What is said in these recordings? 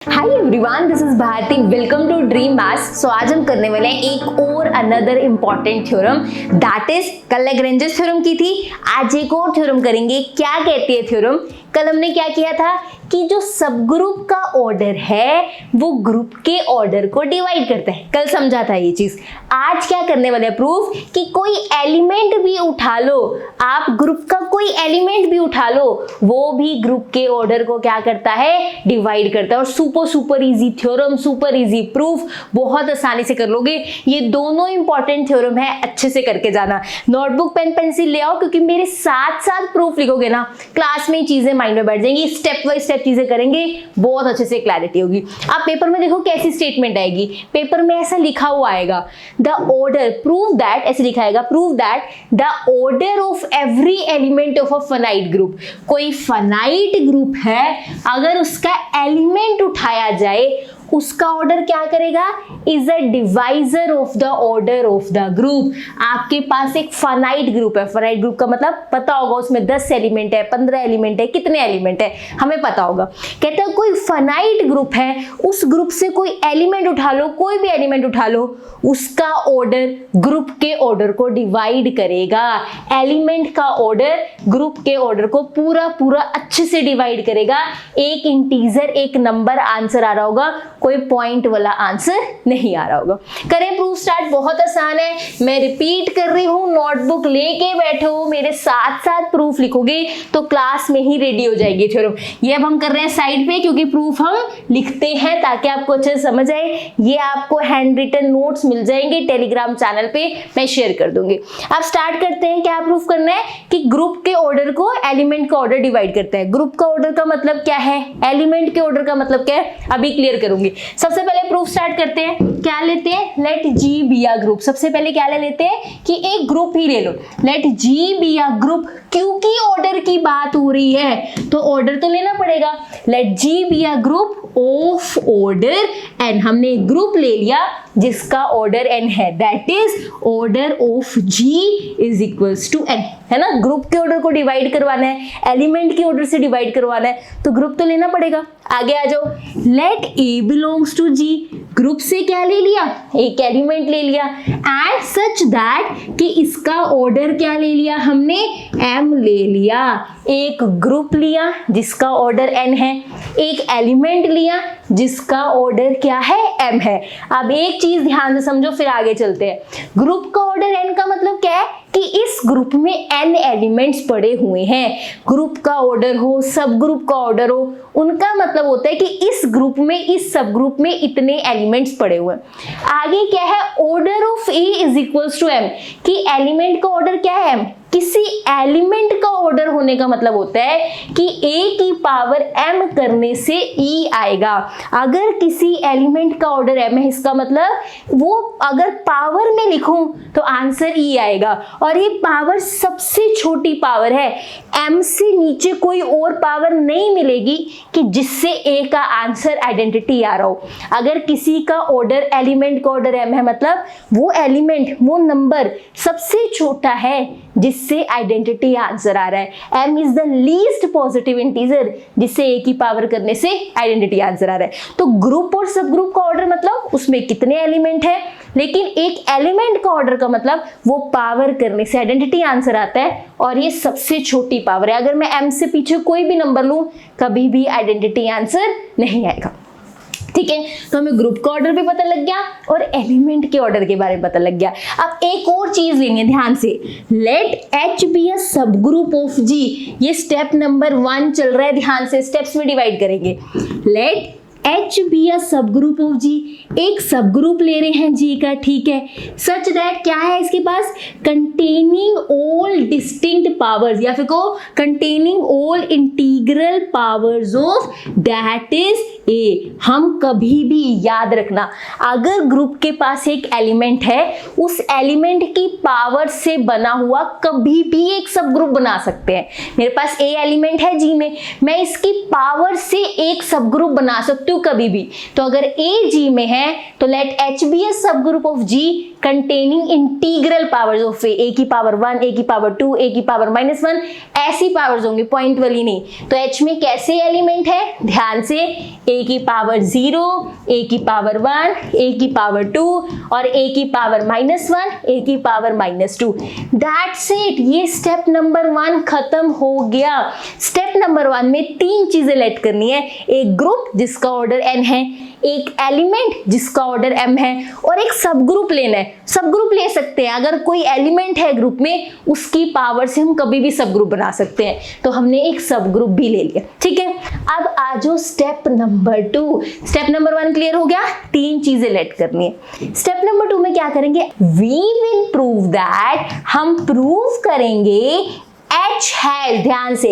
Hi everyone, this is Bharti. Welcome to Dream Maths. So आज हम करने वाले हैं एक और another important theorem, that is कल लैग्रेंजेस थ्योरम की थी, आज एक और थ्योरम करेंगे। क्या कहती है थ्योरम? कल हमने क्या किया था कि जो सब ग्रुप का ऑर्डर है वो ग्रुप के ऑर्डर को डिवाइड करता है। कल समझा था ये चीज। आज क्या करने वाले प्रूफ कि कोई एलिमेंट भी उठा लो, आप ग्रुप का कोई एलिमेंट भी उठा लो, वो भी ग्रुप के ऑर्डर को क्या करता है? डिवाइड करता है। और super easy theorem, super easy proof, बहुत आसानी से कर लोगे। ये दोनों इंपॉर्टेंट थ्योरम है, अच्छे से करके जाना। नोटबुक पेन पेंसिल ले आओ, क्योंकि मेरे साथ साथ प्रूफ लिखोगे ना, क्लास में चीजें माइंड में बैठ जाएंगी। स्टेप बाय स्टेप चीजें करेंगे, बहुत अच्छे से क्लैरिटी होगी। आप पेपर में देखो कैसी स्टेटमेंट आएगी। पेपर में ऐसा लिखा हुआ आएगा, द ऑर्डर प्रूव दैट, ऐसे लिखा आएगा, prove that the order of every element of a finite group. कोई फाइनाइट ग्रुप है, अगर उसका एलिमेंट उठाया जाए, उसका ऑर्डर क्या करेगा? Is a divisor of the order of the group. आपके पास एक फाइनाइट ग्रुप है, फाइनाइट ग्रुप का मतलब पता होगा, उसमें 10 एलिमेंट है, 15 एलिमेंट है, कितने एलिमेंट है हमें पता होगा। कहते हैं कोई फाइनाइट ग्रुप है, उस ग्रुप से कोई एलिमेंट उठा लो, कोई भी एलिमेंट उठा लो, उसका ऑर्डर ग्रुप के ऑर्डर को डिवाइड करेगा। एलिमेंट का ऑर्डर ग्रुप के ऑर्डर को पूरा अच्छे से डिवाइड करेगा। एक इंटीजर, एक नंबर आंसर आ रहा होगा, कोई पॉइंट वाला आंसर नहीं आ रहा होगा। करें प्रूफ स्टार्ट। बहुत आसान है, मैं रिपीट कर रही हूं, नोटबुक लेके बैठो, मेरे साथ साथ प्रूफ लिखोगे तो क्लास में ही रेडी हो जाएगी थ्योरम। ये अब हम कर रहे हैं साइड पे, क्योंकि प्रूफ हम लिखते हैं ताकि आपको अच्छे से समझ आए। ये आपको हैंड रिटन नोट्स मिल जाएंगे टेलीग्राम चैनल पे, मैं शेयर कर दूंगी। अब स्टार्ट करते हैं। क्या प्रूफ करना है कि ग्रुप के ऑर्डर को एलिमेंट का ऑर्डर डिवाइड करता है। ग्रुप का ऑर्डर का मतलब क्या है, एलिमेंट के ऑर्डर का मतलब क्या है, अभी क्लियर करूंगी। सबसे पहले प्रूफ स्टार्ट करते हैं। क्या लेते हैं? Let G be a group. सबसे पहले क्या ले लेते हैं कि एक ग्रुप ही ले लो। Let G be a group, क्योंकि ऑर्डर की बात हो रही है तो ऑर्डर तो लेना पड़ेगा। Let G be a group of order N. हमने एक ग्रुप ले लिया जिसका ऑर्डर एन है, that is order of G is equals to N, है ना। ग्रुप के ऑर्डर को डिवाइड करवाना है, एलिमेंट के ऑर्डर से डिवाइड करवाना है, तो ग्रुप तो लेना पड़ेगा। आगे आ जाओ। Let A belongs to G. Group से क्या ले लिया? एक एलिमेंट ले लिया, एंड सच दैट कि इसका ऑर्डर क्या ले लिया हमने? एम ले लिया। एक ग्रुप लिया जिसका ऑर्डर एन है, एक एलिमेंट लिया जिसका ऑर्डर क्या है? एम है। अब एक चीज ध्यान से समझो, फिर आगे चलते हैं। ग्रुप का ऑर्डर एन का मतलब क्या है कि इस ग्रुप में एन एलिमेंट्स पड़े हुए हैं। ग्रुप का ऑर्डर हो, सब ग्रुप का ऑर्डर हो, उनका मतलब होता है कि इस ग्रुप में, इस सब ग्रुप में इतने एलिमेंट्स पड़े हुए हैं। आगे क्या है? Order of A is equals to M, कि एलिमेंट का ऑर्डर क्या है? एम। किसी एलिमेंट का ऑर्डर होने का मतलब होता है कि ए की पावर एम करने से ई आएगा। अगर किसी एलिमेंट का ऑर्डर एम है, इसका मतलब वो अगर पावर में लिखूं तो आंसर ई आएगा, और ये पावर सबसे छोटी पावर है। एम से नीचे कोई और पावर नहीं मिलेगी कि जिससे ए का आंसर आइडेंटिटी आ रहा हो। अगर किसी का ऑर्डर, एलिमेंट का ऑर्डर एम है, मतलब वो एलिमेंट, वो नंबर सबसे छोटा है जिससे आइडेंटिटी आंसर आ रहा है। m is the least positive integer, जिससे a की पावर करने से आइडेंटिटी आंसर आ रहा है। तो ग्रुप और सब ग्रुप का ऑर्डर मतलब उसमें कितने एलिमेंट है, लेकिन एक एलिमेंट का ऑर्डर का मतलब वो पावर करने से आइडेंटिटी आंसर आता है, और ये सबसे छोटी पावर है। अगर मैं m से पीछे कोई भी नंबर लूं, कभी भी आइडेंटिटी आंसर नहीं आएगा। ठीक है, तो हमें ग्रुप का ऑर्डर भी पता लग गया और एलिमेंट के ऑर्डर के बारे में पता लग गया। अब एक और चीज लेंगे ध्यान से। लेट एच बी अ सब ग्रुप ऑफ जी। ये स्टेप नंबर 1 चल रहा है, ध्यान से स्टेप्स में डिवाइड करेंगे। लेट एच बी अ सब ग्रुप ऑफ जी। एक सब ग्रुप ले रहे हैं जी का, ठीक है। सच दैट क्या है इसके पास? कंटेनिंग ऑल डिस्टिंक्ट पावर्स, या फिर को containing all integral powers of that is a. हम कभी भी याद रखना, अगर ग्रुप के पास एक एलिमेंट है, उस एलिमेंट की पावर से बना हुआ कभी भी एक सब ग्रुप बना सकते हैं। मेरे पास ए एलिमेंट है जी में, मैं इसकी पावर से एक सब ग्रुप बना सकती हूँ कभी भी। तो अगर ए जी में है तो late H be a subgroup of G containing integral powers of A की पावर 1, ए की पावर 2, ए की पावर -1, ऐसी पावर्स होंगी, पॉइंट वाली नहीं। तो एच में कैसे एलिमेंट है? ध्यान से, ए a की पावर 0, a की पावर 1, a की पावर 2 और a की पावर -1, a की पावर -2। दैट्स इट, ये स्टेप नंबर 1 खत्म हो गया। स्टेप नंबर 1 में 3 चीजें लेट करनी है, एक ग्रुप जिसका ऑर्डर n है, एक एलिमेंट जिसका ऑर्डर m है और एक सब ग्रुप लेना है। सब ग्रुप ले सकते हैं, अगर कोई एलिमेंट है ग्रुप में उसकी पावर से हम कभी भी सब ग्रुप बना सकते हैं, तो हमने एक सब ग्रुप भी ले लिया। ठीक है, अब आ जाओ step number 2। Step number 1 clear हो गया, 3 चीजें लेट करनी है। स्टेप नंबर 2 में क्या करेंगे, वी विल प्रूव दैट, हम प्रूव करेंगे H हैज, ध्यान से,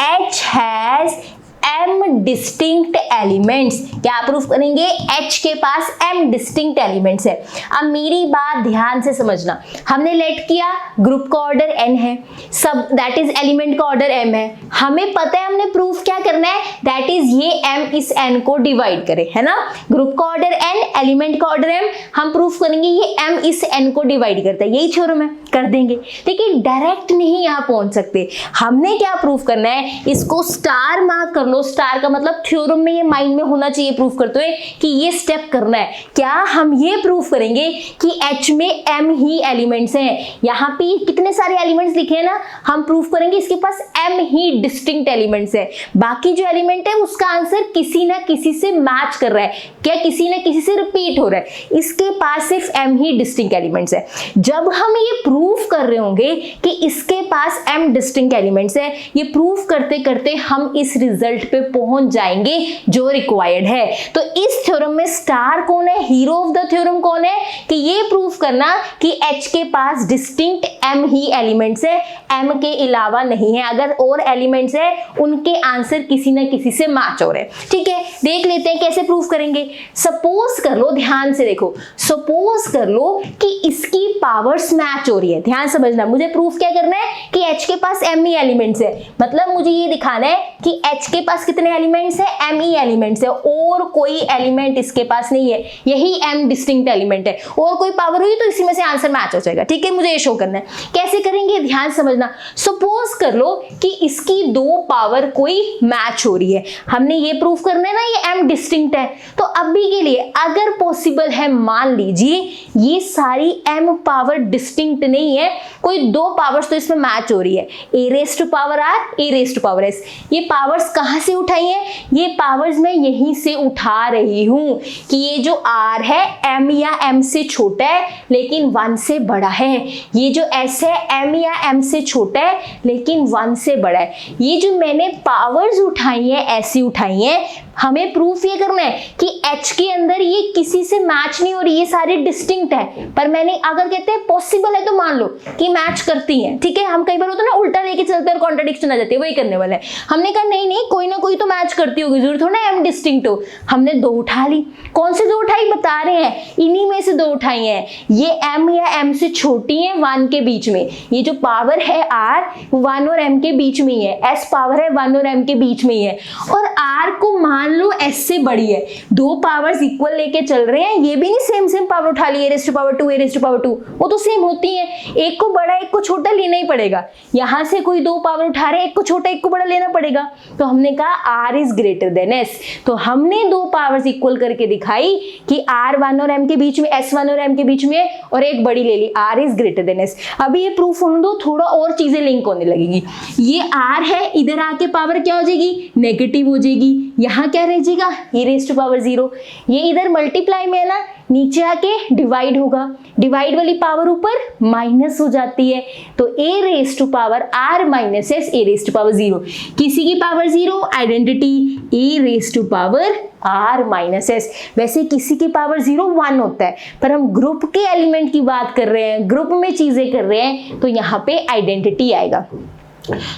H has m distinct elements. क्या प्रूफ करेंगे, H के पास m डिस्टिंक्ट एलिमेंट्स है। अब मेरी बात ध्यान से समझना, हमने लेट किया ग्रुप का ऑर्डर n है, सब दैट इज एलिमेंट का ऑर्डर m है, हमें पता है हमने प्रूफ क्या करना है, दैट इज ये m इस n को डिवाइड करे, है ना। ग्रुप का ऑर्डर n, एलिमेंट का ऑर्डर m, हम प्रूफ करेंगे ये m इस n को डिवाइड करता है, यही थ्योरम है, कर देंगे। लेकिन डायरेक्ट नहीं यहाँ पहुंच सकते, हमने क्या प्रूफ करना है, इसको स्टार मार्क कर लो। स्टार का मतलब थ्योरम में ये माइंड में होना चाहिए प्रूफ करते हुए कि ये स्टेप करना है। क्या हम ये प्रूफ करेंगे कि H में m ही एलिमेंट्स हैं। यहाँ पे कितने सारे एलिमेंट्स लिखे हैं ना, हम प्रूफ करेंगे इसके पास m ही डिस्टिंक्ट एलिमेंट्स है। बाकी जो एलिमेंट है उसका आंसर किसी ना किसी से मैच कर रहा है, क्या किसी ना किसी से रिपीट हो रहा है, इसके पास सिर्फ m ही डिस्टिंक्ट एलिमेंट्स है। जब हम ये प्रूफ कर रहे होंगे कि इसके पास m डिस्टिंक्ट एलिमेंट्स है, ये प्रूफ करते करते हम इस रिजल्ट पे पहुंच जाएंगे जो रिक्वायर्ड है। तो इस थ्योरम में स्टार कौन है, हीरो ऑफ द थ्योरम कौन है, कि ये प्रूफ करना कि H के पास डिस्टिंक्ट m ही एलिमेंट्स है, m के अलावा नहीं है। अगर और एलिमेंट्स है उनके आंसर किसी ना किसी से मैच हो रहे हैं। ठीक है, देख लेते हैं कैसे प्रूफ करेंगे। सपोज कर लो, ध्यान से देखो, सपोज कर लो कि इसकी पावर्स मैच हो रही है। ध्यान समझना, मुझे प्रूफ क्या करना है कि H के पास m ही एलिमेंट्स है, मतलब मुझे ये दिखाना है कि H के पास कितने एलिमेंट्स है, m ही एलिमेंट्स है, और कोई एलिमेंट इसके पास नहीं है, यही m डिस्टिंक्ट एलिमेंट है। और कोई पावर हुई तो इसी में से आंसर मैच हो जाएगा। ठीक है, मुझे ये शो करना है, कैसे करेंगे ध्यान समझना। सपोज कर लो कि इसकी 2 पावर कोई मैच हो रही है, हमने ये प्रूफ करना है ना ये m डिस्टिंक्ट है। तो अभी के लिए अगर पॉसिबल है, मान लीजिए ये सारी m पावर डिस्टिंक्ट नहीं है, कोई 2 पावर्स तो इसमें मैच हो रही है, a raise to power r, a raise to power s। ये पावर्स कहाँ से उठाई है, ये पावर्स मैं यहीं से उठा रही हूं कि ये जो r है m या m से छोटा है लेकिन 1 से बड़ा है, ये जो s है m या m से छोटा है लेकिन 1 से बड़ा है। ये जो मैंने पावर्स उठाई है ऐसी उठाई है, हमें प्रूफ ये करना है कि H के अंदर ये किसी से मैच नहीं हो रही, ये सारे डिस्टिंक्ट है। पर मैंने अगर कहते हैं पॉसिबल है तो मान लो कि मैच करती हैं। ठीक है, हम कई बार होता है ना उल्टा लेके चलते हैं और कॉन्ट्रडिक्शन आ जाती है, वही करने वाला है। हमने कहा नहीं नहीं, कोई ना कोई तो मैच करती होगी, जरूर थोड़ा m डिस्टिंक्ट हो। हमने 2 उठा ली, कौन से 2 उठाई बता रहे हैं, इन्हीं में से 2 उठाई हैं। ये m या m से छोटी है 1 के बीच में, ये जो पावर है r 1 और m के बीच में ही है, s पावर है 1 और m के बीच में ही है, और r को मान लो s से बड़ी है। 2 पावर्स इक्वल लेके चल रहे हैं, ये भी नहीं सेम पावर उठा ली, a raise to power 2, a raise to power 2, वो तो सेम होती है। एक को बड़ा एक को छोटा लेना ही पड़ेगा, यहां से कोई 2 पावर उठा रहे हैं, एक को छोटा एक को बड़ा लेना पड़ेगा। तो हमने कहा r is greater than s, तो हमने 2 पावर्स इक्वल करके दिखाई कि r 1 और m के बीच में, s 1 और m के बीच में, और एक बड़ी ले ली, r is greater than s। अभी ये प्रूफ होने दो, थोड़ा और चीजें लिंक होने लगेगी। ये r है, इधर आके पावर क्या हो जाएगी, नेगेटिव हो जाएगी, यहाँ क्या रह जाएगा, e रेज़ टू पावर 0। ये इधर मल्टीप्लाई में है ना, नीचे आके डिवाइड होगा, डिवाइड वाली पावर ऊपर माइनस हो जाती है, तो a raise to power r minus s, a raise to power 0। किसी की power 0, identity a raise to power r minus s। वैसे किसी की पावर 0 1 होता है, पर हम ग्रुप के एलिमेंट की बात कर रहे हैं, ग्रुप में चीजें कर रहे हैं, तो यहाँ पे आइडेंटिटी आएगा।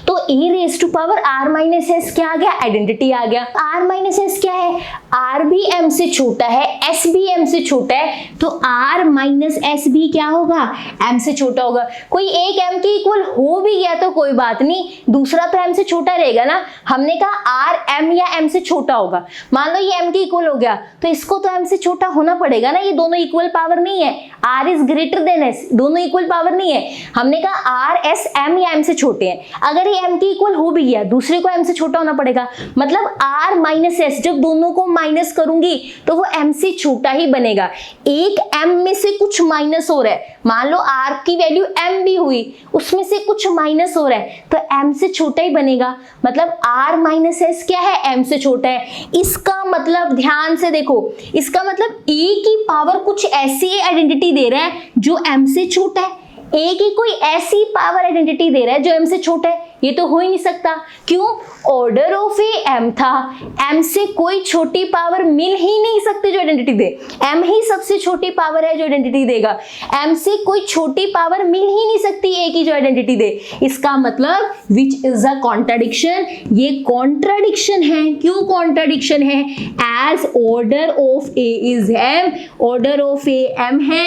तो a raise to power r minus s क्या आ गया, आइडेंटिटी आ गया। r माइनस s क्या है, r भी m से छोटा है, s भी m से छोटा है, तो r माइनस s भी क्या होगा, m से छोटा होगा। कोई एक m के इक्वल हो भी गया तो कोई बात नहीं, दूसरा तो m से छोटा रहेगा ना। हमने कहा r m या m से छोटा होगा, मान लो ये m के इक्वल हो गया तो इसको तो m से छोटा होना पड़ेगा ना, ये दोनों इक्वल पावर नहीं है, r is greater than s, दोनों इक्वल पावर नहीं है। हमने कहा r s m या m से छोटे हैं, अगर ये m के इक्वल हो भी गया, दूसरे को m से छोटा होना पड़ेगा, मतलब r माइनस s, जब दोनों को माइनस करूंगी तो वो m से छोटा ही बनेगा। एक m में से कुछ माइनस हो रहा है, मान लो r की वैल्यू m भी हुई, उसमें से कुछ माइनस हो रहा है तो m से छोटा ही बनेगा, मतलब r माइनस s क्या है, m से छोटा है। इसका मतलब ध्यान से देखो, इसका मतलब a की पावर कुछ ऐसी आइडेंटिटी दे रहा है जो m से छोटा है, a की कोई ऐसी पावर आइडेंटिटी दे रहा है जो m से छोटा है। ये तो हो ही नहीं सकता, क्यों? ऑर्डर ऑफ ए m था, m से कोई छोटी पावर मिल ही नहीं सकती जो आइडेंटिटी दे, m ही सबसे छोटी पावर है जो आइडेंटिटी देगा, m से कोई छोटी पावर मिल ही नहीं सकती a की जो आइडेंटिटी दे। इसका मतलब विच इज अ कॉन्ट्राडिक्शन, ये कॉन्ट्राडिक्शन है। क्यों कॉन्ट्राडिक्शन है? As order of a is m, order of a m है,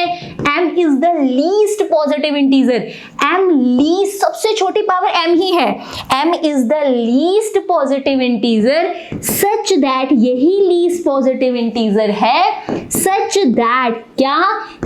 m is the least positive integer, m least सबसे छोटी पावर m ही है, m is the least positive integer such that, यही least positive integer है such that क्या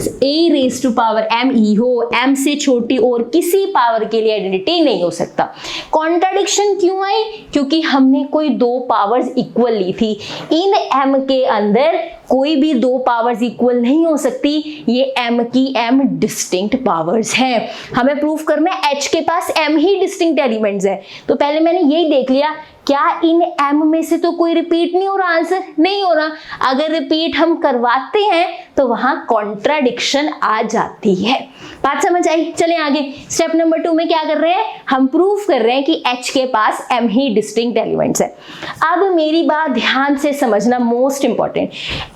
a raised to power m e हो, m से छोटी और किसी पावर के लिए आइडेंटिटी नहीं हो सकता। कॉन्ट्राडिक्शन क्यों आई? क्योंकि हमने कोई दो पावर्स इक्वल ली थी, इन m के अंदर कोई भी दो पावर्स इक्वल नहीं हो सकती, ये m की m डिस्टिंक्ट पावर्स हैं। हमें प्रूफ करना है h के पास m ही डिस्टिंक्ट एलिमेंट्स है, तो पहले मैंने यही देख लिया क्या इन m में से तो कोई रिपीट नहीं हो रहा, आंसर नहीं हो रहा। अगर रिपीट हम करवाते हैं तो वहां कॉन्ट्राडिक्शन आ जाती है। बात समझ आई? चलें आगे, स्टेप नंबर 2 में क्या कर रहे हैं, हम प्रूफ कर रहे हैं कि h के पास m ही डिस्टिंक्ट एलिमेंट्स है। अब मेरी बात ध्यान से समझना, मोस्ट इंपॉर्टेंट,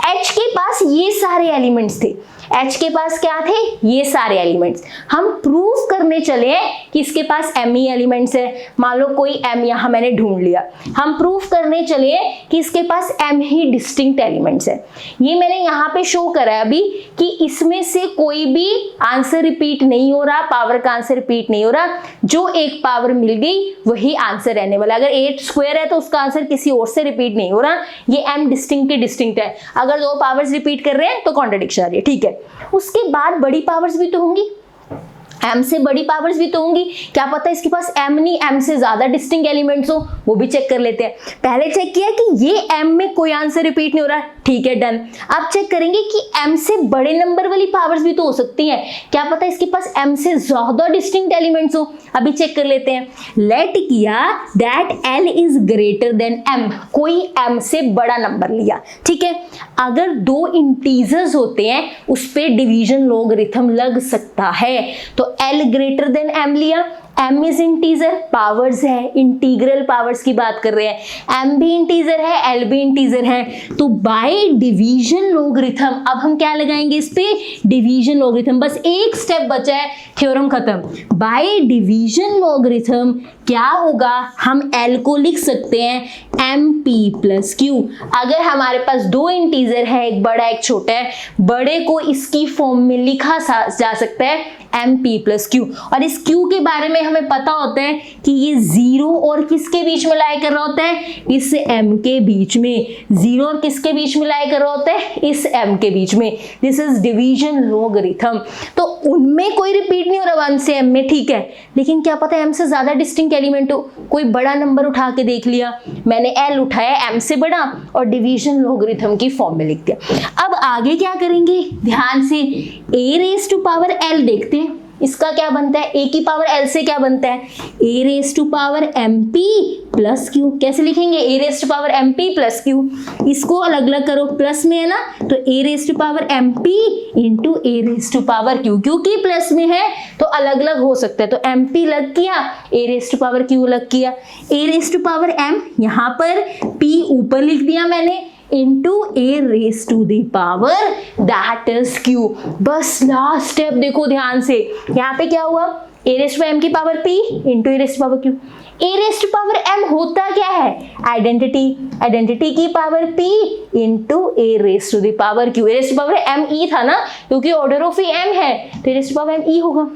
h के पास ये सारे एलिमेंट्स थे, h के पास क्या थे, ये सारे एलिमेंट्स। हम प्रूफ करने चले कि इसके पास m ही एलिमेंट्स है, मान लो कोई m यहां मैंने ढूंढ लिया, हम प्रूफ करने चले कि इसके पास m ही डिस्टिंक्ट एलिमेंट्स है। ये मैंने यहाँ पे शो करा अभी कि इसमें से कोई भी आंसर रिपीट नहीं हो रहा, पावर का आंसर रिपीट नहीं हो रहा, जो एक पावर मिल गई वही आंसर रहने वाला। अगर 8 स्क्वायर है तो उसका आंसर किसी और से रिपीट नहीं हो रहा, ये m डिस्टिंक्ट के डिस्टिंक्ट है। अगर दो पावर्स रिपीट कर रहे हैं तो कॉन्ट्राडिक्शन आ रही है, ठीक है। उसके बाद बड़ी पावर्स भी तो होंगी, m से बड़ी पावर्स भी तो होंगी, क्या पता इसके पास m नहीं m से ज्यादा डिस्टिंक्ट एलिमेंट्स हो, वो भी चेक कर लेते हैं। पहले चेक किया कि ये m में कोई आंसर रिपीट नहीं हो रहा, ठीक है डन। अब चेक करेंगे कि m से बड़े नंबर वाली पावर्स भी तो हो सकती हैं, क्या पता इसके पास m से ज्यादा डिस्टिंक्ट एलिमेंट्स हो, अभी चेक कर लेते हैं। लेट किया that l is greater than m, कोई m से बड़ा नंबर लिया, ठीक है। अगर दो इंटीजर्स होते हैं उस पे डिवीजन लॉगरिथम लग सकता है, तो l ग्रेटर देन m लिया, m इज इंटीजर, पावर्स है, इंटीग्रल पावर्स की बात कर रहे हैं, m भी इंटीजर है, l भी इंटीजर है, तो बाय डिवीजन लॉगरिथम, अब हम क्या लगाएंगे इस पे, डिवीजन लॉगरिथम। बस एक स्टेप बचा है, थ्योरम खत्म। बाय डिवीजन लॉगरिथम क्या होगा, हम l को लिख सकते हैं mp प्लस q। अगर हमारे पास दो इंटीजर है, एक बड़ा एक छोटा है, बड़े को इसकी फॉर्म में लिखा जा सकता है mp प्लस q, और इस q के बारे में हमें पता होता है कि ये जीरो और किसके बीच में लाई कर रहा होता है, इस m के बीच में, जीरो और किसके बीच में लाई कर रहा होता है, इस m के बीच में। दिस इज डिवीजन लॉगरिथम, तो उनमें कोई रिपीट नहीं हो रहा 1 से m में, ठीक है, लेकिन क्या पता m से ज्यादा डिस्टिंक्ट एलिमेंट हो। कोई बड़ा नंबर उठा के देख लिया, मैंने l उठाया m से बड़ा और डिवीजन लॉगरिथम की फॉर्म में लिख दिया। अब आगे क्या करेंगे, ध्यान से, a raise to power l देखते हैं, इसका क्या बनता है, a की पावर l से क्या बनता है, a raise to power mp plus q। कैसे लिखेंगे, a raise to power mp plus q, इसको अलग अलग करो, प्लस में है ना, तो a raise to power mp into a raise to power q, क्योंकि प्लस में है तो अलग अलग हो सकता है, तो mp लग किया, a raise to power q लग किया, a raise to power m यहाँ पर, p ऊपर लिख दिया मैंने, into A raise to the power that is Q. बस लास्ट स्टेप देखो ध्यान से, यहाँ पे क्या हुआ, ए रेस टू एम की power P into A raise to power Q. A raise to power M होता क्या है, आइडेंटिटी, आइडेंटिटी की power P into A raise to the power Q. A raise to power M E था ना, क्योंकि order of A M है, तो A raise to power M E होगा।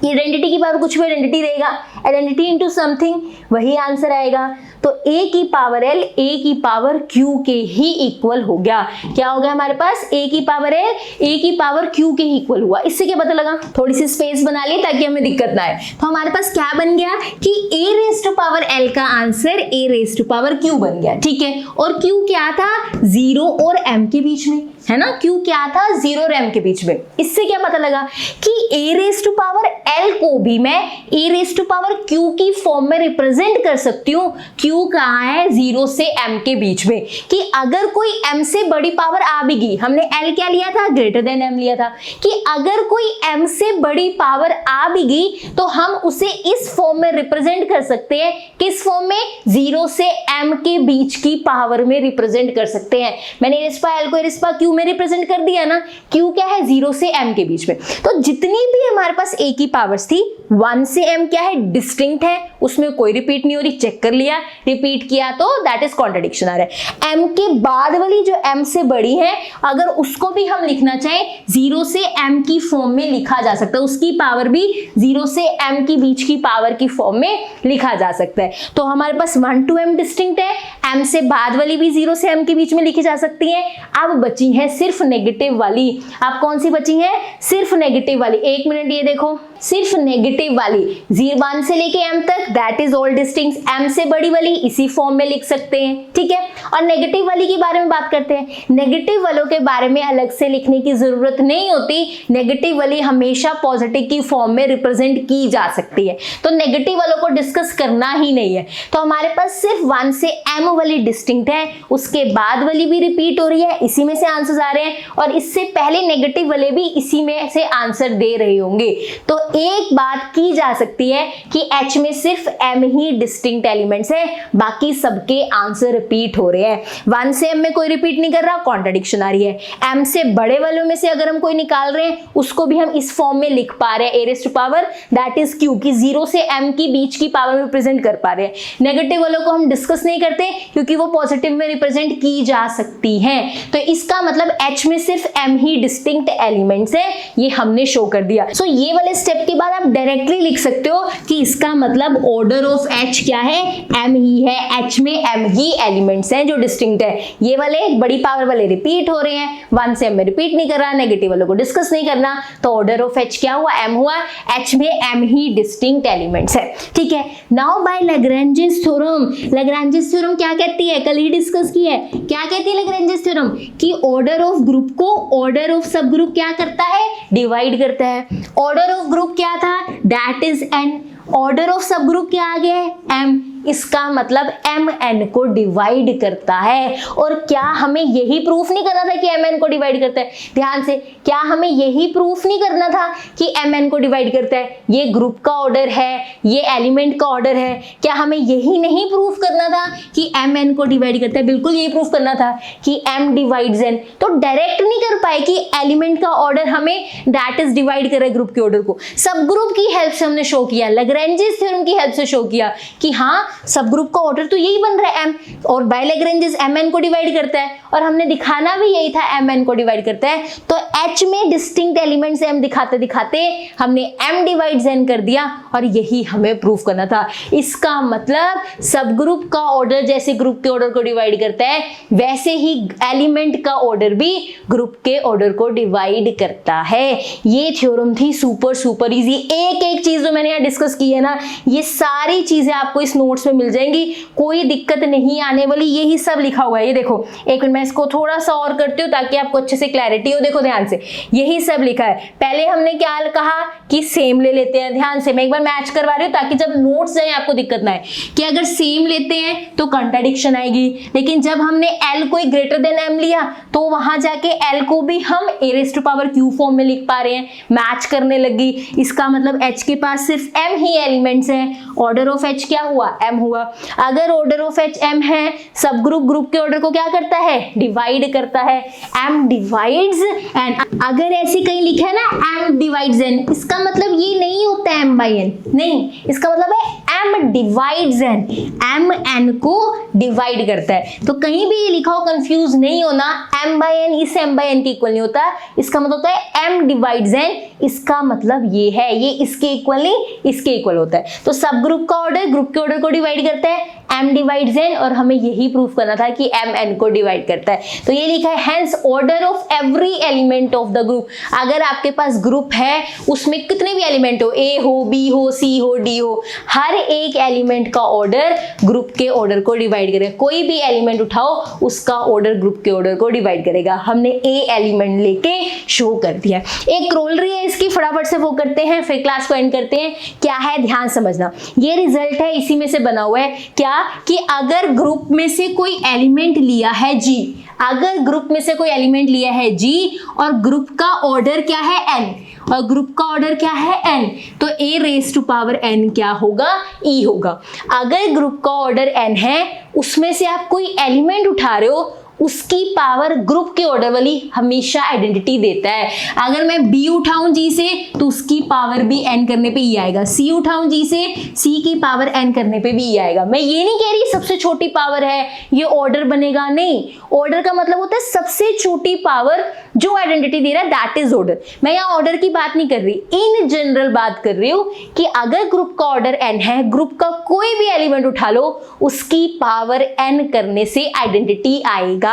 आइडेंटिटी की पावर कुछ भी आइडेंटिटी रहेगा, आइडेंटिटी इंटू समथिंग, वही आंसर आएगा। तो a की पावर l a की पावर q के ही इक्वल हो गया। क्या हो गया हमारे पास, a की पावर l a की पावर q के ही इक्वल हुआ। इससे क्या पता लगा, थोड़ी सी स्पेस बना ली ताकि हमें दिक्कत ना आए। तो हमारे पास क्या बन गया कि a raise to power l का answer a raise to power q बन गया, ठीक है। और q क्या था, 0 और m के बीच में, है ना। q क्या था, 0 और m के बीच में। इससे क्या पता लगा कि a raise to power l को भी मैं a raise to power q की फॉर्म में रिप्रेजेंट कर सकती हूँ। q कहाँ है, 0 से m के बीच में, कि अगर कोई m से बड़ी पावर आ भी गई, हमने l क्या लिया था, ग्रेटर देन m लिया था, कि अगर कोई m से बड़ी पावर आ भी गई तो हम उसे इस फॉर्म में रिप्रेजेंट कर सकते हैं। किस फॉर्म में, 0 से m के बीच की पावर में रिप्रेजेंट कर सकते हैं। मैंने रिस्पा l को रिस्पा q में रिप्रेजेंट कर दिया ना। q क्या है, 0 से m के बीच में। तो जितनी भी हमारे पास a की पावर्स थी, 1 से m क्या है, डिस्टिंक्ट है, उसमें कोई रिपीट नहीं हो रही, चेक कर लिया। रिपीट किया तो दैट इज कॉन्ट्रडिक्शन आ रहा है। m के बाद वाली जो m से बड़ी है, अगर उसको भी हम लिखना चाहें 0 से m की फॉर्म में लिखा जा सकता है, उसकी पावर भी 0 से m की बीच की पावर की फॉर्म में लिखा जा सकता है। तो हमारे पास 1 to m डिस्टिंक्ट है, m से बाद वाली भी 0 से m के बीच में लिखी जा सकती है। अब बची है सिर्फ नेगेटिव वाली। अब कौन सी बची है, सिर्फ नेगेटिव वाली। एक मिनट, ये देखो, सिर्फ नेगेटिव वाली 1 से लेके m तक, that is all distinct. m से बड़ी वाली इसी फॉर्म में लिख सकते हैं, ठीक है। और नेगेटिव वाली के बारे में बात करते हैं। नेगेटिव वालों के बारे में अलग से लिखने की जरूरत नहीं होती। नेगेटिव वाली हमेशा पॉजिटिव की फॉर्म में रिप्रेजेंट की जा सकती है, तो नेगेटिव वालों को डिस्कस करना ही नहीं है। तो हमारे पास सिर्फ 1 से m वाली डिस्टिंक्ट है, उसके बाद वाली भी रिपीट हो रही है, इसी में से आंसर आ रहे हैं, और इससे पहले नेगेटिव वाले भी इसी में से आंसर दे रहे होंगे। तो एक बात की जा सकती है कि H में सिर्फ M ही डिस्टिंक्ट एलिमेंट्स है, बाकी सबके आंसर रिपीट हो रहे हैं। 1 से M में कोई रिपीट नहीं कर रहा, कॉन्ट्रडिक्शन आ रही है। M से बड़े वालों में से अगर हम कोई निकाल रहे हैं, उसको भी हम इस फॉर्म में लिख पा रहे हैं, a raise to power that is q, की 0 से m की बीच की पावर में रिप्रेजेंट कर पा रहे हैं। नेगेटिव वालों को हम डिस्कस नहीं करते क्योंकि वो पॉजिटिव में रिप्रेजेंट की जा सकती हैं। तो इसका मतलब H में सिर्फ M ही डिस्टिंक्ट एलिमेंट्स है, ये हमने शो कर दिया। सो ये वाले स्टेप के बाद आप डायरेक्टली लिख सकते हो कि इसका मतलब ऑर्डर ऑफ H क्या है, M ही है। H में M ही एलिमेंट्स हैं जो डिस्टिंक्ट है। ये वाले बड़ी पावर वाले रिपीट हो रहे हैं, 1 से M में रिपीट नहीं कर रहा, नेगेटिव वालों को डिस्कस नहीं करना, तो ऑर्डर ऑफ H क्या हुआ, M हुआ। H में M ही डिस्टिंक्ट एलिमेंट्स है, ठीक है। Now by Lagrange's theorem, Lagrange's theorem क्या कहती है, कल ही डिस्कस की है। क्या कहती है लैग्रेंजेस थ्योरम, कि ऑर्डर ऑफ ग्रुप को ऑर्डर ऑफ सब ग्रुप क्या करता है, डिवाइड करता है। ऑर्डर ऑफ ग्रुप क्या था, that is n। Order of सब ग्रुप क्या आ गया है, m। इसका मतलब m n को डिवाइड करता है। और क्या हमें यही प्रूफ नहीं करना था कि m n को डिवाइड करता है, ध्यान से, क्या हमें यही प्रूफ नहीं करना था कि m n को डिवाइड करता है। ये ग्रुप का ऑर्डर है, ये एलिमेंट का ऑर्डर है, क्या हमें यही नहीं प्रूफ करना था कि m n को डिवाइड करता है, बिल्कुल यही प्रूफ करना था कि m डिवाइड्स n। तो डायरेक्ट नहीं कर पाए कि एलिमेंट का ऑर्डर हमें दैट इज डिवाइड करे ग्रुप के ऑर्डर को, सब ग्रुप की हेल्प से हमने शो किया, लैग्रेंजेस थ्योरम की हेल्प से शो किया कि हाँ सब ग्रुप का ऑर्डर तो यही बन रहा है m, और बाय लैग्रेंजेस mn को डिवाइड करता है, और हमने दिखाना भी यही था mn को डिवाइड करता है। तो h में डिस्टिंक्ट एलिमेंट्स m दिखाते दिखाते हमने m डिवाइड्स n कर दिया, और यही हमें प्रूफ करना था। इसका मतलब सब ग्रुप का ऑर्डर जैसे ग्रुप के ऑर्डर को डिवाइड करता है, वैसे ही एलिमेंट का ऑर्डर भी ग्रुप के ऑर्डर को डिवाइड करता है। ये थ्योरम थी सुपर इजी। एक एक चीज जो मैंने यहाँ डिस्कस की है ना, ये सारी चीजें आपको इस नोट्स में मिल जाएंगी, कोई दिक्कत नहीं आने वाली। यही सब लिखा हुआ है, ये देखो, एक मिनट मैं इसको थोड़ा सा और करती हूँ ताकि आपको अच्छे से क्लैरिटी हो। देखो ध्यान से, यही सब लिखा है। पहले हमने क्या कहा कि सेम ले लेते हैं, ध्यान से मैं एक बार मैच करवा रही हूँ ताकि जब नोट्स जाए आपको दिक्कत ना आए, कि अगर सेम लेते हैं तो कंट्राडिक्शन आएगी, लेकिन जब हमने l को ग्रेटर देन m लिया तो वहां जाके l को भी हम a raise to power q form में लिख पा रहे हैं, मैच करने लगी। इसका मतलब h के पास सिर्फ m ही एलिमेंट्स हैं, ऑर्डर ऑफ h क्या हुआ, m हुआ। अगर ऑर्डर ऑफ h m है, सब ग्रुप के ऑर्डर को क्या करता है, डिवाइड करता है, m डिवाइड्स n। अगर ऐसे कहीं लिखा है ना m डिवाइड्स n, इसका मतलब ये नहीं होता m बाई n, नहीं, इसका मतलब है m divides n, m n को डिवाइड करता है। तो कहीं भी ये लिखा हो कंफ्यूज नहीं होना, m by n इस m by n के इक्वल नहीं होता, इसका मतलब होता है m डिवाइड्स n, इसका मतलब ये है, ये इसके इक्वल नहीं इसके इक्वल होता है। तो सब ग्रुप का ऑर्डर ग्रुप के ऑर्डर को डिवाइड करता है, m डिवाइड्स n, और हमें यही प्रूफ करना था कि m n को डिवाइड करता है। तो ये लिखा है hence order of every element of the group. अगर आपके पास ग्रुप है उसमें कितने भी एलिमेंट हो, a हो, b हो, c हो, d हो, हर एक एलिमेंट का ऑर्डर ग्रुप के ऑर्डर को डिवाइड करेगा। कोई भी एलिमेंट उठाओ उसका ऑर्डर ग्रुप के ऑर्डर को डिवाइड करेगा। हमने a एलिमेंट लेके शो कर दिया। एक क्रोलरी है इसकी, फटाफट से वो करते हैं फिर क्लास को एंड करते हैं। क्या है ध्यान समझना, ये रिजल्ट है इसी में से बना हुआ है। क्या कि अगर ग्रुप में से कोई एलिमेंट लिया है g, अगर ग्रुप में से कोई एलिमेंट लिया है g और ग्रुप का ऑर्डर क्या है n, और ग्रुप का ऑर्डर क्या है n, तो a raise to power n क्या होगा, e होगा। अगर ग्रुप का ऑर्डर n है उसमें से आप कोई एलिमेंट उठा रहे हो, उसकी पावर ग्रुप के ऑर्डर वाली हमेशा आइडेंटिटी देता है। अगर मैं b उठाऊं g से तो उसकी पावर भी n करने पे e आएगा, c उठाऊं g से c की पावर n करने पे भी e आएगा। मैं ये नहीं कह रही सबसे छोटी पावर है ये ऑर्डर बनेगा, नहीं, ऑर्डर का मतलब होता है सबसे छोटी पावर जो आइडेंटिटी दे रहा है दैट इज ऑर्डर। मैं यहाँ ऑर्डर की बात नहीं कर रही, इन जनरल बात कर रही हूँ कि अगर ग्रुप का ऑर्डर n है, ग्रुप का कोई भी एलिमेंट उठा लो उसकी पावर n करने से आइडेंटिटी आएगा,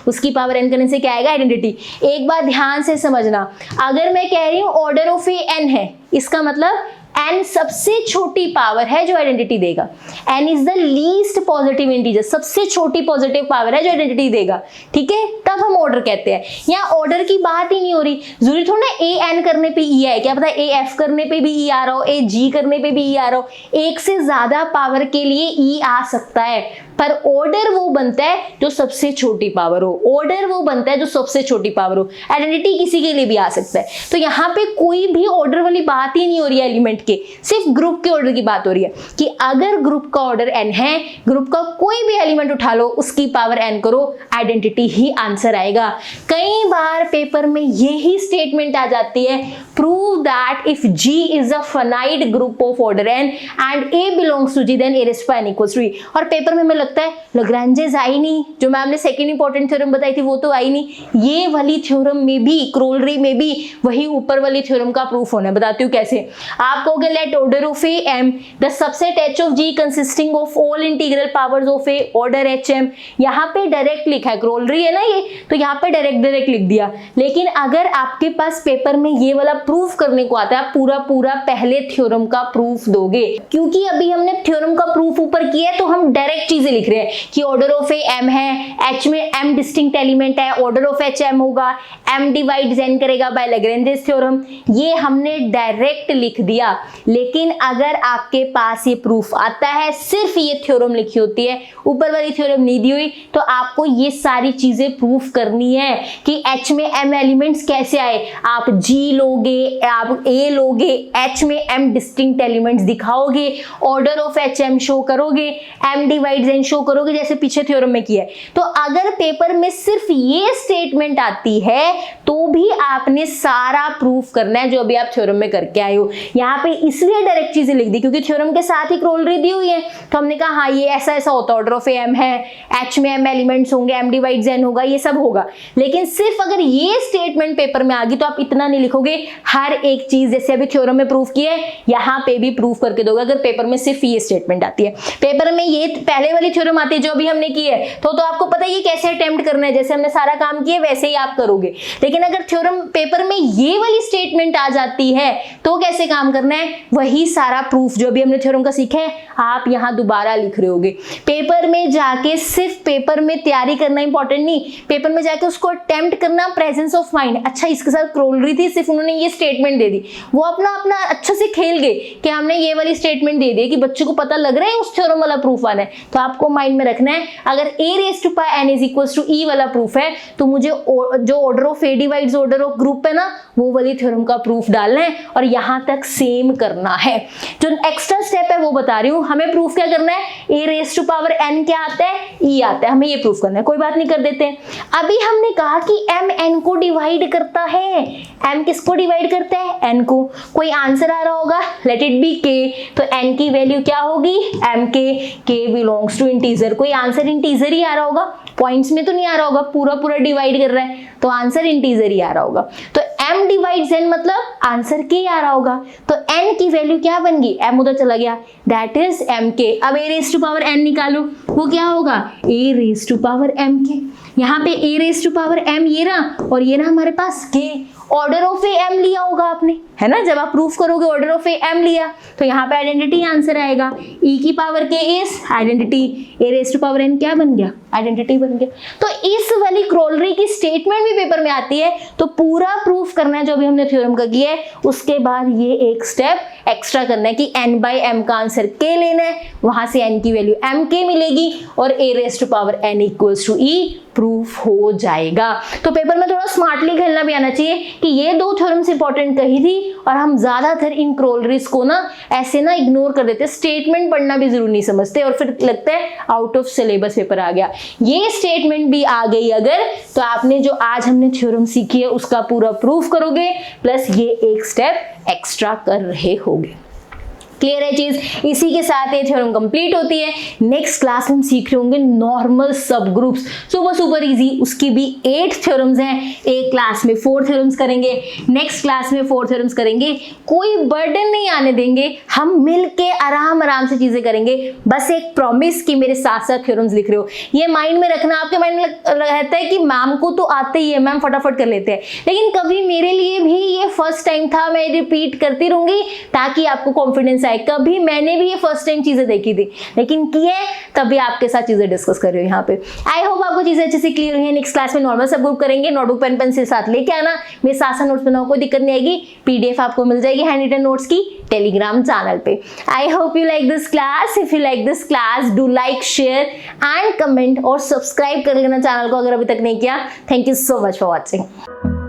उसकी पावर n करने से क्या आएगा, आइडेंटिटी। एक बात ध्यान से समझना, अगर मैं कह रही हूं ऑर्डर ऑफ ए n है, इसका मतलब n सबसे छोटी पावर है जो आइडेंटिटी देगा। n is the least positive integer, सबसे छोटी पॉजिटिव पावर है जो आइडेंटिटी देगा, ठीक है, तब हम ऑर्डर कहते हैं। यहाँ ऑर्डर की बात ही नहीं हो रही, जरूरी थोड़ा ना a n करने पे e आए, क्या पता a f करने पे भी e आ रहा हो, a g करने पे भी e आ रहा हो, एक से ज्यादा पावर के लिए e आ सकता है, पर ऑर्डर वो बनता है जो सबसे छोटी पावर हो, ऑर्डर वो बनता है जो सबसे छोटी पावर हो, आइडेंटिटी किसी के लिए भी आ सकता है। तो यहाँ पे कोई भी ऑर्डर वाली बात ही नहीं हो रही है एलिमेंट के, सिर्फ ग्रुप के ऑर्डर की बात हो रही है कि अगर ग्रुप का ऑर्डर n है, ग्रुप का कोई भी एलिमेंट उठा लो उसकी पावर n करो, आइडेंटिटी ही आंसर आएगा। कई बार पेपर में यही स्टेटमेंट आ जाती है, prove that if g is a finite group of order n and a belongs to g then a raise to n equals to e। और पेपर में हमें लगता है लैग्रेंजेस आई नहीं, जो मैम ने सेकंड इंपॉर्टेंट थ्योरम बताई थी वो तो आई नहीं, ये वाली थ्योरम में भी, क्रोलरी में भी वही ऊपर वाली थ्योरम का प्रूफ होना है। बताती हूँ कैसे। आप कहोगे let order of A m the subset h of g consisting of all integral powers of A order hm। यहाँ पे डायरेक्ट लिखा है, क्रोलरी है ना ये, तो यहाँ पे डायरेक्ट लिख दिया। लेकिन अगर आपके पास पेपर में ये वाला प्रूफ करने को आता है, आप पूरा पहले थ्योरम का प्रूफ दोगे, क्योंकि अभी हमने थ्योरम का प्रूफ ऊपर किया है तो हम डायरेक्ट चीजें लिख रहे हैं कि ऑर्डर ऑफ ए m है, h में m डिस्टिंक्ट एलिमेंट है, ऑर्डर ऑफ h m होगा, m डिवाइड्स n करेगा बाय लैग्रेंजेस थ्योरम, ये हमने डायरेक्ट लिख दिया। लेकिन अगर आपके पास ये प्रूफ आता है, सिर्फ ये थ्योरम लिखी होती है, ऊपर वाली थ्योरम नहीं दी हुई, तो आपको ये सारी चीजें प्रूफ करनी है कि h में m एलिमेंट्स कैसे आए। आप g लोगे, आप a लोगे, h में m डिस्टिंक्ट एलिमेंट्स दिखाओगे, order of h m show करोगे, m डिवाइड्स n शो करोगे जैसे पीछे थ्योरम में किया है। तो अगर पेपर में सिर्फ ये स्टेटमेंट आती है तो भी आपने सारा प्रूफ करना है जो अभी आप थ्योरम में करके आए हो। यहाँ पे इसलिए डायरेक्ट चीजें लिख दी क्योंकि थ्योरम के साथ ही क्रोलरी दी हुई है, तो हमने कहा हाँ ये ऐसा ऐसा होता है, ऑर्डर ऑफ ए m है, h में m एलिमेंट्स होंगे, m डिवाइड्स n होगा, ये सब होगा। लेकिन सिर्फ अगर ये स्टेटमेंट पेपर में आ गई तो आप इतना नहीं लिखोगे, हर एक चीज जैसे अभी थ्योरम में प्रूफ किया है यहाँ पे भी प्रूफ करके दोगे। अगर पेपर में सिर्फ ये स्टेटमेंट आती है, पेपर में ये पहले वाली थ्योरम आती है जो अभी हमने की है, तो आपको पता है ये कैसे अटेम्प्ट करना है, जैसे हमने सारा काम किया वैसे ही आप करोगे। लेकिन अगर थ्योरम पेपर में ये वाली स्टेटमेंट आ जाती है तो कैसे काम करना है, वही सारा प्रूफ जो अभी हमने थ्योरम का सीखा है आप यहाँ दोबारा लिख रहे होगे। पेपर में जाके सिर्फ पेपर में तैयारी करना इंपॉर्टेंट नहीं, पेपर में जाके उसको अटेम्प्ट करना, प्रेजेंस ऑफ माइंड। अच्छा इसके साथ क्रोलरी थी, सिर्फ उन्होंने ये स्टेटमेंट दे दी, वो अपना अपना अच्छे से खेल गए कि हमने ये वाली स्टेटमेंट दे दी कि बच्चे को पता लग रहा है उस थ्योरम वाला प्रूफ आना है, तो आप आपको माइंड में रखना है, अगर a रेज टू पाई n is equals to e वाला प्रूफ है तो मुझे जो order of a divides order of group है ना, वो वाली थ्योरम का प्रूफ डालना है और यहां तक सेम करना है। जो एक्स्ट्रा स्टेप है वो बता रही हूं, हमें प्रूफ क्या करना है, a raise to power n क्या आता है, e आता है, हमें ये प्रूफ करना है, कोई बात नहीं कर देते हैं। अभी हमने कहा कि m n को डिवाइड करता है, m किसको डिवाइड करता है, n को। कोई आंसर आ रहा होगा, लेट इट बी k, तो n की वैल्यू क्या होगी, k बिलोंग्स टू इंटीजर। कोई आंसर इंटीजर ही आ रहा होगा, पॉइंट्स में तो नहीं आ रहा होगा, पूरा पूरा डिवाइड कर रहा है तो आंसर इंटीजर ही आ रहा होगा। तो m डिवाइड्स n मतलब आंसर k आ रहा होगा, तो n की वैल्यू क्या बन गई, m उधर चला गया, दैट इज mk। अब a raise to power n निकालो, वो क्या होगा, a raise to power mk। यहाँ पे a raise to power m ये रहा और ये रहा हमारे पास k। Order of A m लिया होगा आपने, है ना, जब आप प्रूफ करोगे ऑर्डर ऑफ ए m लिया तो यहाँ पे आइडेंटिटी आंसर आएगा, e की power k is identity, a raise to power n क्या बन गया, आइडेंटिटी बन गया। तो इस वाली क्रोलरी की स्टेटमेंट भी पेपर में आती है, तो पूरा प्रूफ करना है जो भी हमने थ्योरम का किया है, उसके बाद ये एक स्टेप एक्स्ट्रा करना है कि n बाई m का आंसर k लेना है, वहां से n की वैल्यू mk मिलेगी और a raise to power n equals to e proof हो जाएगा। तो पेपर में थोड़ा स्मार्टली खेलना भी आना चाहिए कि ये दो थ्योरम्स इंपॉर्टेंट कही थी और हम ज्यादातर इन क्रोलरीज को ना ऐसे ना इग्नोर कर देते, स्टेटमेंट पढ़ना भी जरूरी नहीं समझते और फिर लगता है आउट ऑफ सिलेबस पेपर आ गया। ये स्टेटमेंट भी आ गई अगर, तो आपने जो आज हमने थ्योरम सीखी है उसका पूरा प्रूफ करोगे, प्लस ये एक स्टेप एक्स्ट्रा कर रहे होगे। क्लियर है चीज, इसी के साथ ये थ्योरम कंप्लीट होती है। नेक्स्ट क्लास में हम सीख रहे होंगे नॉर्मल सब ग्रुप्स, सुपर इजी, उसकी भी 8 थ्योरम्स हैं। एक क्लास में 4 थ्योरम्स करेंगे, नेक्स्ट क्लास में 4 थ्योरम्स करेंगे, कोई बर्डन नहीं आने देंगे, हम मिलके आराम से चीजें करेंगे। बस एक प्रॉमिस कि मेरे साथ साथ थ्योरम्स लिख रहे हो, ये माइंड में रखना। आपके माइंड में रहता है कि मैम को तो आते ही है, मैम फटाफट कर लेते हैं, लेकिन कभी मेरे लिए भी ये फर्स्ट टाइम था, मैं रिपीट करती रहूंगी ताकि आपको कॉन्फिडेंस। कभी मैंने भी ये फर्स्ट टाइम चीजें देखी थी लेकिन किए, तभी आपके साथ चीजें डिस्कस कर रही हूँ यहाँ पे। आई होप आपको चीजें अच्छे से क्लियर हुई है। नेक्स्ट क्लास में नॉर्मल सब ग्रुप करेंगे, नोटबुक पेन पेंसिल साथ लेके आना, मेरे साथ साथ नोट्स बनाओ, कोई दिक्कत नहीं आएगी। पीडीएफ आपको मिल जाएगी हैंड रिटन नोट्स की टेलीग्राम चैनल पे। I hope you like this class. If you like this class do like, share and comment और सब्सक्राइब कर लेना चैनल को अगर अभी तक नहीं किया। Thank you so much for watching.